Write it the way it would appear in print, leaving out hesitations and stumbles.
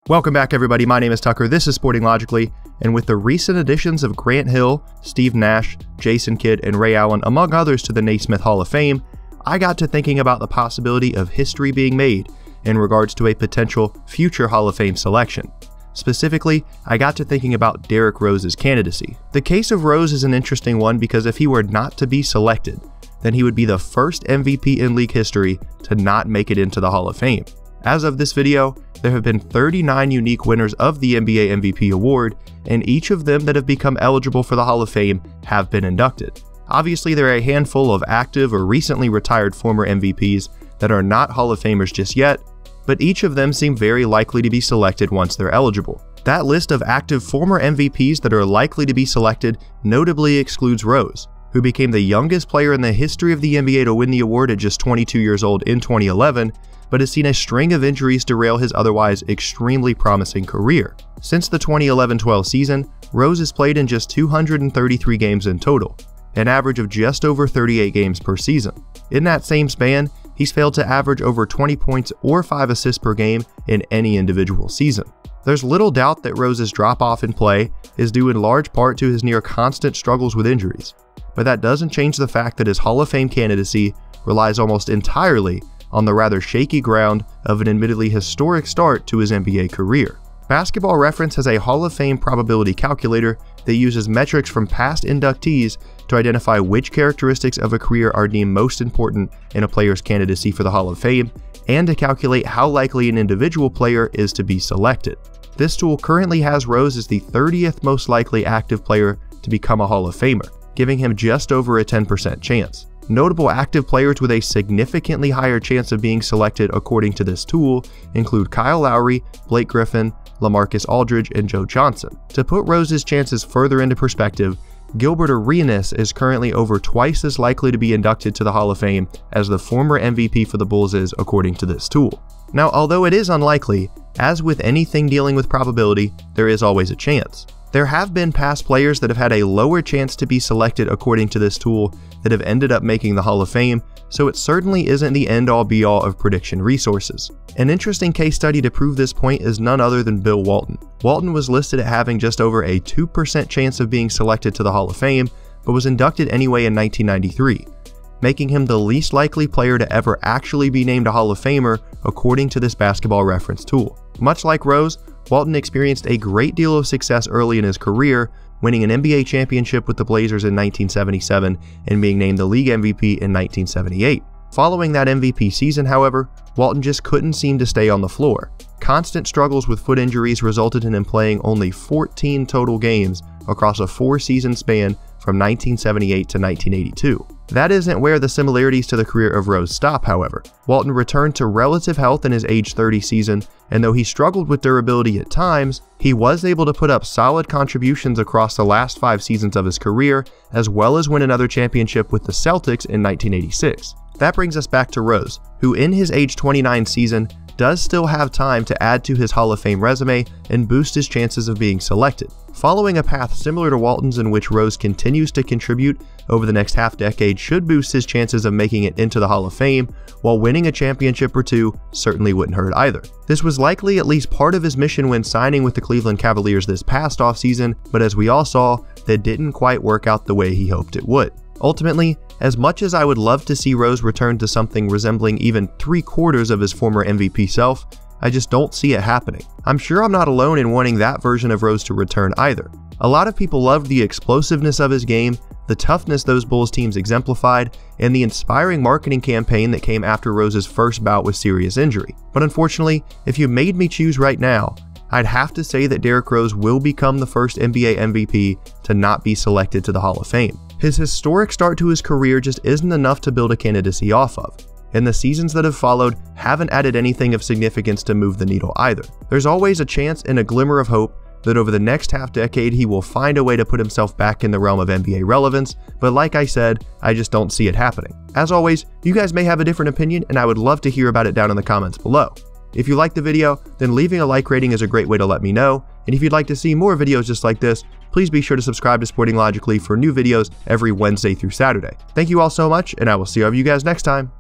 Welcome back, everybody. My name is Tucker. This is Sporting Logically, and with the recent additions of Grant Hill, Steve Nash, Jason Kidd, and Ray Allen, among others, to the Naismith Hall of Fame, I got to thinking about the possibility of history being made in regards to a potential future Hall of Fame selection. Specifically, I got to thinking about Derrick Rose's candidacy. The case of Rose is an interesting one because if he were not to be selected, then he would be the first MVP in league history to not make it into the Hall of Fame. As of this video, there have been 39 unique winners of the NBA MVP award, and each of them that have become eligible for the Hall of Fame have been inducted. Obviously, there are a handful of active or recently retired former MVPs that are not Hall of Famers just yet, but each of them seem very likely to be selected once they're eligible. That list of active former MVPs that are likely to be selected notably excludes Rose, who became the youngest player in the history of the NBA to win the award at just 22 years old in 2011, but has seen a string of injuries derail his otherwise extremely promising career. Since the 2011-12 season, Rose has played in just 233 games in total, an average of just over 38 games per season. In that same span, he's failed to average over 20 points or 5 assists per game in any individual season. There's little doubt that Rose's drop-off in play is due in large part to his near-constant struggles with injuries, but that doesn't change the fact that his Hall of Fame candidacy relies almost entirely on the rather shaky ground of an admittedly historic start to his NBA career. Basketball Reference has a Hall of Fame probability calculator that uses metrics from past inductees to identify which characteristics of a career are deemed most important in a player's candidacy for the Hall of Fame, and to calculate how likely an individual player is to be selected. This tool currently has Rose as the 30th most likely active player to become a Hall of Famer, giving him just over a 10% chance. Notable active players with a significantly higher chance of being selected according to this tool include Kyle Lowry, Blake Griffin, LaMarcus Aldridge, and Joe Johnson. To put Rose's chances further into perspective, Gilbert Arenas is currently over twice as likely to be inducted to the Hall of Fame as the former MVP for the Bulls is according to this tool. Now, although it is unlikely, as with anything dealing with probability, there is always a chance. There have been past players that have had a lower chance to be selected according to this tool that have ended up making the Hall of Fame, so it certainly isn't the end-all be-all of prediction resources. An interesting case study to prove this point is none other than Bill Walton. Walton was listed at having just over a 2% chance of being selected to the Hall of Fame, but was inducted anyway in 1993, making him the least likely player to ever actually be named a Hall of Famer according to this Basketball Reference tool. Much like Rose, Walton experienced a great deal of success early in his career, winning an NBA championship with the Blazers in 1977 and being named the league MVP in 1978. Following that MVP season, however, Walton just couldn't seem to stay on the floor. Constant struggles with foot injuries resulted in him playing only 14 total games across a 4-season span from 1978 to 1982. That isn't where the similarities to the career of Rose stop, however. Walton returned to relative health in his age 30 season, and though he struggled with durability at times, he was able to put up solid contributions across the last 5 seasons of his career, as well as win another championship with the Celtics in 1986. That brings us back to Rose, who in his age 29 season does still have time to add to his Hall of Fame resume and boost his chances of being selected. Following a path similar to Walton's in which Rose continues to contribute over the next half-decade should boost his chances of making it into the Hall of Fame, while winning a championship or two certainly wouldn't hurt either. This was likely at least part of his mission when signing with the Cleveland Cavaliers this past offseason, but as we all saw, that didn't quite work out the way he hoped it would. Ultimately, as much as I would love to see Rose return to something resembling even 3/4 of his former MVP self, I just don't see it happening. I'm sure I'm not alone in wanting that version of Rose to return either. A lot of people loved the explosiveness of his game, the toughness those Bulls teams exemplified, and the inspiring marketing campaign that came after Rose's first bout with serious injury. But unfortunately, if you made me choose right now, I'd have to say that Derrick Rose will become the first NBA MVP to not be selected to the Hall of Fame. His historic start to his career just isn't enough to build a candidacy off of, and the seasons that have followed haven't added anything of significance to move the needle either. There's always a chance and a glimmer of hope that over the next half-decade he will find a way to put himself back in the realm of NBA relevance, but like I said, I just don't see it happening. As always, you guys may have a different opinion, and I would love to hear about it down in the comments below. If you liked the video, then leaving a like rating is a great way to let me know, and if you'd like to see more videos just like this, please be sure to subscribe to Sporting Logically for new videos every Wednesday through Saturday. Thank you all so much, and I will see all of you guys next time.